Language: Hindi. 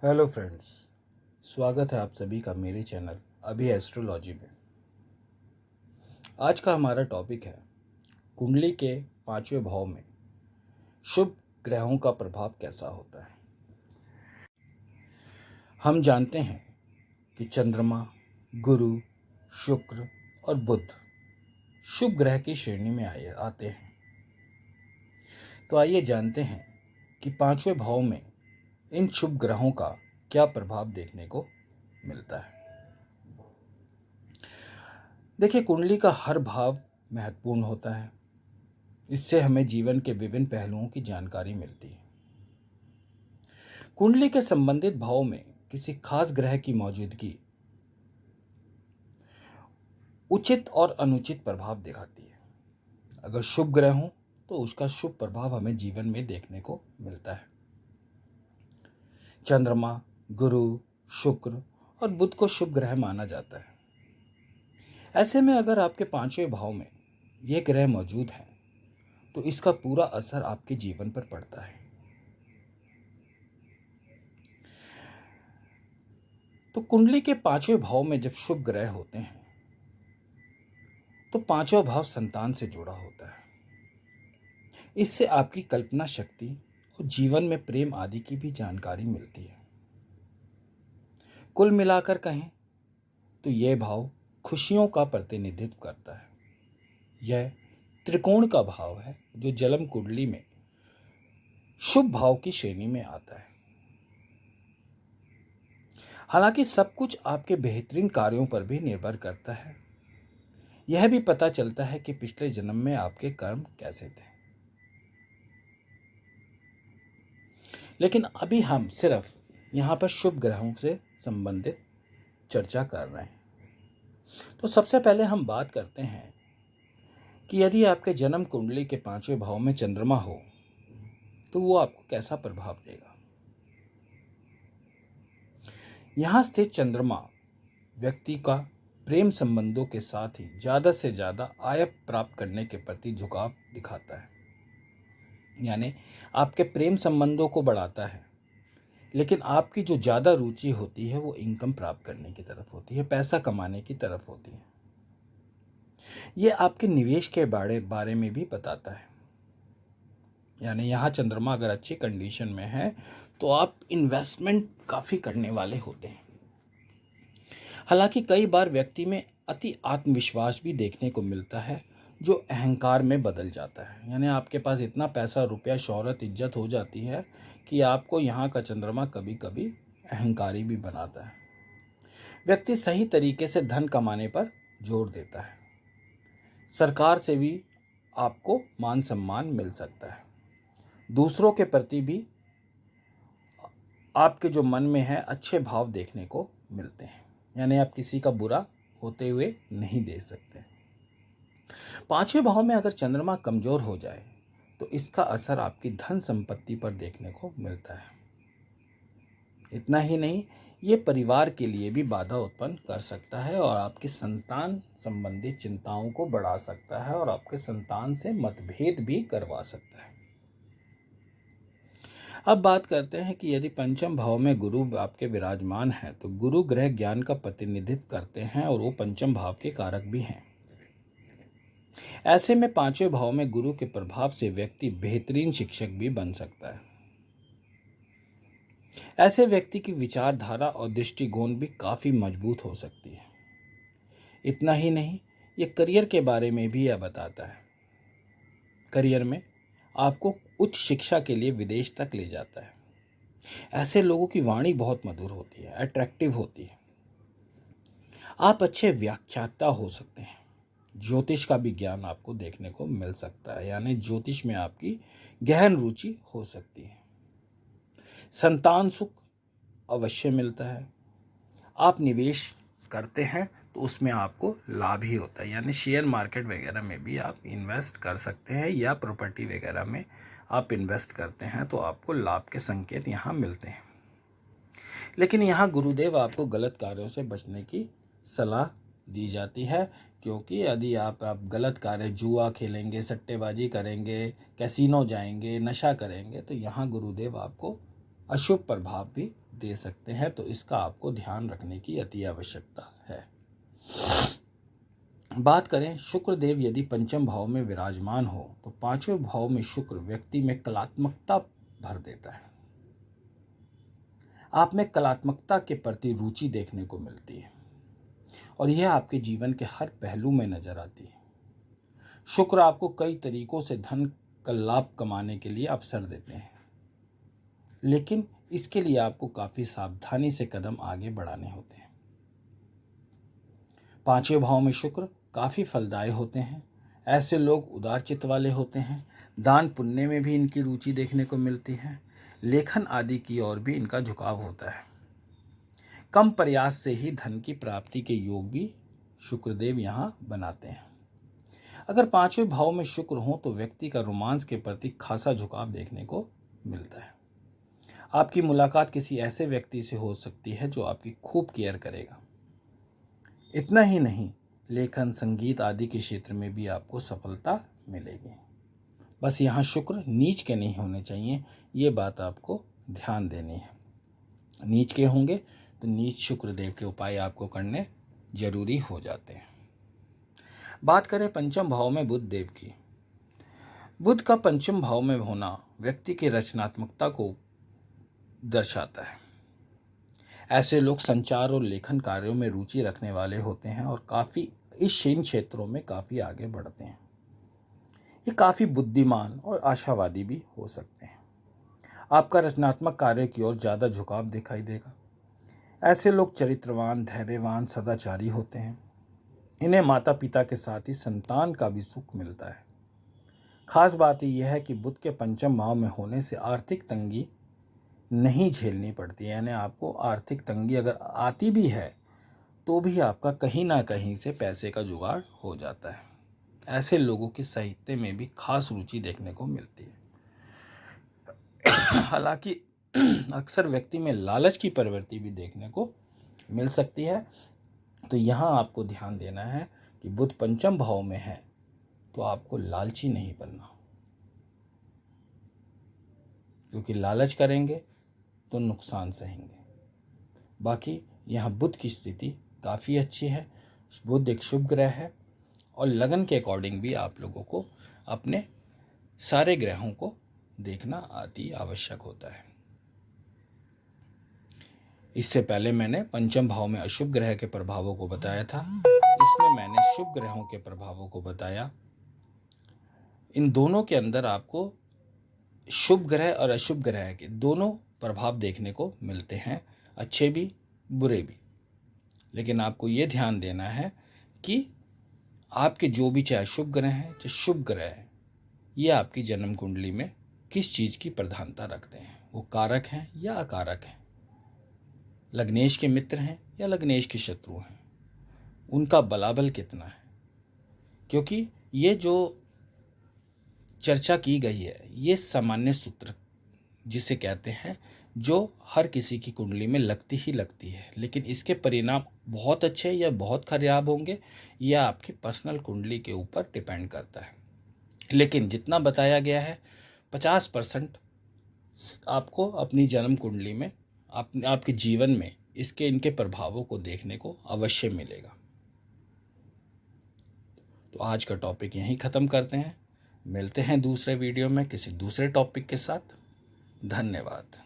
Hello friends. स्वागत है आप सभी का मेरे चैनल अभी एस्ट्रोलॉजी में। आज का हमारा टॉपिक है कुंडली के पांचवें भाव में शुभ ग्रहों का प्रभाव कैसा होता है। हम जानते हैं कि चंद्रमा, गुरु, शुक्र और बुध शुभ ग्रह की श्रेणी में आते हैं। तो आइए जानते हैं कि पांचवें भाव में इन शुभ ग्रहों का क्या प्रभाव देखने को मिलता है। देखिए, कुंडली का हर भाव महत्वपूर्ण होता है। इससे हमें जीवन के विभिन्न पहलुओं की जानकारी मिलती है। कुंडली के संबंधित भाव में किसी खास ग्रह की मौजूदगी उचित और अनुचित प्रभाव दिखाती है। अगर शुभ ग्रह हो तो उसका शुभ प्रभाव हमें जीवन में देखने को मिलता है। चंद्रमा, गुरु, शुक्र और बुध को शुभ ग्रह माना जाता है। ऐसे में अगर आपके पांचवें भाव में ये ग्रह मौजूद हैं तो इसका पूरा असर आपके जीवन पर पड़ता है। तो कुंडली के पांचवें भाव में जब शुभ ग्रह होते हैं तो पांचवा भाव संतान से जुड़ा होता है। इससे आपकी कल्पना शक्ति और जीवन में प्रेम आदि की भी जानकारी मिलती है। कुल मिलाकर कहें तो यह भाव खुशियों का प्रतिनिधित्व करता है। यह त्रिकोण का भाव है जो जन्म कुंडली में शुभ भाव की श्रेणी में आता है। हालांकि सब कुछ आपके बेहतरीन कार्यों पर भी निर्भर करता है। यह भी पता चलता है कि पिछले जन्म में आपके कर्म कैसे थे। लेकिन अभी हम सिर्फ यहाँ पर शुभ ग्रहों से संबंधित चर्चा कर रहे हैं। तो सबसे पहले हम बात करते हैं कि यदि आपके जन्म कुंडली के पांचवें भाव में चंद्रमा हो तो वो आपको कैसा प्रभाव देगा। यहाँ स्थित चंद्रमा व्यक्ति का प्रेम संबंधों के साथ ही ज़्यादा से ज़्यादा आय प्राप्त करने के प्रति झुकाव दिखाता है। यानी आपके प्रेम संबंधों को बढ़ाता है, लेकिन आपकी जो ज़्यादा रुचि होती है वो इनकम प्राप्त करने की तरफ होती है, पैसा कमाने की तरफ होती है। ये आपके निवेश के बारे में भी बताता है। यानी यहाँ चंद्रमा अगर अच्छी कंडीशन में है तो आप इन्वेस्टमेंट काफ़ी करने वाले होते हैं। हालांकि कई बार व्यक्ति में अति आत्मविश्वास भी देखने को मिलता है जो अहंकार में बदल जाता है। यानी आपके पास इतना पैसा, रुपया, शोहरत, इज्जत हो जाती है कि आपको यहाँ का चंद्रमा कभी कभी अहंकारी भी बनाता है। व्यक्ति सही तरीके से धन कमाने पर जोर देता है। सरकार से भी आपको मान सम्मान मिल सकता है। दूसरों के प्रति भी आपके जो मन में है अच्छे भाव देखने को मिलते हैं। यानी आप किसी का बुरा होते हुए नहीं देख सकते। पांचवें भाव में अगर चंद्रमा कमजोर हो जाए तो इसका असर आपकी धन संपत्ति पर देखने को मिलता है। इतना ही नहीं, ये परिवार के लिए भी बाधा उत्पन्न कर सकता है और आपकी संतान संबंधी चिंताओं को बढ़ा सकता है और आपके संतान से मतभेद भी करवा सकता है। अब बात करते हैं कि यदि पंचम भाव में गुरु आपके विराजमान है तो गुरु ग्रह ज्ञान का प्रतिनिधित्व करते हैं और वो पंचम भाव के कारक भी हैं। ऐसे में पांचवें भाव में गुरु के प्रभाव से व्यक्ति बेहतरीन शिक्षक भी बन सकता है। ऐसे व्यक्ति की विचारधारा और दृष्टिकोण भी काफी मजबूत हो सकती है। इतना ही नहीं, ये करियर के बारे में भी यह बताता है। करियर में आपको उच्च शिक्षा के लिए विदेश तक ले जाता है। ऐसे लोगों की वाणी बहुत मधुर होती है, अट्रैक्टिव होती है। आप अच्छे व्याख्याता हो सकते हैं। ज्योतिष का भी ज्ञान आपको देखने को मिल सकता है। यानी ज्योतिष में आपकी गहन रुचि हो सकती है। संतान सुख अवश्य मिलता है। आप निवेश करते हैं तो उसमें आपको लाभ ही होता है। यानी शेयर मार्केट वगैरह में भी आप इन्वेस्ट कर सकते हैं या प्रॉपर्टी वगैरह में आप इन्वेस्ट करते हैं तो आपको लाभ के संकेत यहाँ मिलते हैं। लेकिन यहाँ गुरुदेव आपको गलत कार्यों से बचने की सलाह दी जाती है, क्योंकि यदि आप गलत कार्य, जुआ खेलेंगे, सट्टेबाजी करेंगे, कैसीनो जाएंगे, नशा करेंगे तो यहाँ गुरुदेव आपको अशुभ प्रभाव भी दे सकते हैं, तो इसका आपको ध्यान रखने की अति आवश्यकता है। बात करें शुक्र देव यदि पंचम भाव में विराजमान हो तो पांचवें भाव में शुक्र व्यक्ति में कलात्मकता भर देता है। आप में कलात्मकता के प्रति रुचि देखने को मिलती है और यह आपके जीवन के हर पहलू में नजर आती है। शुक्र आपको कई तरीकों से धन का लाभ कमाने के लिए अवसर देते हैं, लेकिन इसके लिए आपको काफी सावधानी से कदम आगे बढ़ाने होते हैं। पांचवें भाव में शुक्र काफी फलदायी होते हैं। ऐसे लोग उदार चित्त वाले होते हैं। दान पुण्य में भी इनकी रुचि देखने को मिलती है। लेखन आदि की ओर भी इनका झुकाव होता है। कम प्रयास से ही धन की प्राप्ति के योग भी शुक्रदेव यहाँ बनाते हैं। अगर पांचवें भाव में शुक्र हो तो व्यक्ति का रोमांस के प्रति खासा झुकाव देखने को मिलता है। आपकी मुलाकात किसी ऐसे व्यक्ति से हो सकती है जो आपकी खूब केयर करेगा। इतना ही नहीं, लेखन, संगीत आदि के क्षेत्र में भी आपको सफलता मिलेगी। बस यहाँ शुक्र नीच के नहीं होने चाहिए, ये बात आपको ध्यान देनी है। नीच के होंगे तो नीच शुक्रदेव के उपाय आपको करने जरूरी हो जाते हैं। बात करें पंचम भाव में बुध देव की। बुध का पंचम भाव में होना व्यक्ति की रचनात्मकता को दर्शाता है। ऐसे लोग संचार और लेखन कार्यों में रुचि रखने वाले होते हैं और काफी इन क्षेत्रों में काफी आगे बढ़ते हैं। ये काफी बुद्धिमान और आशावादी भी हो सकते हैं। आपका रचनात्मक कार्य की ओर ज्यादा झुकाव दिखाई देगा। ऐसे लोग चरित्रवान, धैर्यवान, सदाचारी होते हैं। इन्हें माता पिता के साथ ही संतान का भी सुख मिलता है। खास बात यह है कि बुध के पंचम भाव में होने से आर्थिक तंगी नहीं झेलनी पड़ती है। यानी आपको आर्थिक तंगी अगर आती भी है तो भी आपका कहीं ना कहीं से पैसे का जुगाड़ हो जाता है। ऐसे लोगों की साहित्य में भी खास रुचि देखने को मिलती है। हालांकि अक्सर व्यक्ति में लालच की प्रवृत्ति भी देखने को मिल सकती है। तो यहाँ आपको ध्यान देना है कि बुध पंचम भाव में है तो आपको लालची नहीं बनना, क्योंकि लालच करेंगे तो नुकसान सहेंगे। बाकी यहाँ बुध की स्थिति काफ़ी अच्छी है। बुध एक शुभ ग्रह है और लगन के अकॉर्डिंग भी आप लोगों को अपने सारे ग्रहों को देखना अति आवश्यक होता है। इससे पहले मैंने पंचम भाव में अशुभ ग्रह के प्रभावों को बताया था। इसमें मैंने शुभ ग्रहों के प्रभावों को बताया। इन दोनों के अंदर आपको शुभ ग्रह और अशुभ ग्रह के दोनों प्रभाव देखने को मिलते हैं, अच्छे भी बुरे भी। लेकिन आपको ये ध्यान देना है कि आपके जो भी चाहे शुभ ग्रह हैं चाहे शुभ ग्रह हैं, ये आपकी जन्म कुंडली में किस चीज़ की प्रधानता रखते हैं, वो कारक हैं या अकारक हैं, लग्नेश के मित्र हैं या लग्नेश के शत्रु हैं, उनका बलाबल कितना है। क्योंकि ये जो चर्चा की गई है ये सामान्य सूत्र जिसे कहते हैं, जो हर किसी की कुंडली में लगती ही लगती है, लेकिन इसके परिणाम बहुत अच्छे या बहुत खराब होंगे यह आपकी पर्सनल कुंडली के ऊपर डिपेंड करता है। लेकिन जितना बताया गया है 50% आपको अपनी जन्म कुंडली में आपके जीवन में इनके प्रभावों को देखने को अवश्य मिलेगा। तो आज का टॉपिक यहीं ख़त्म करते हैं। मिलते हैं दूसरे वीडियो में किसी दूसरे टॉपिक के साथ। धन्यवाद।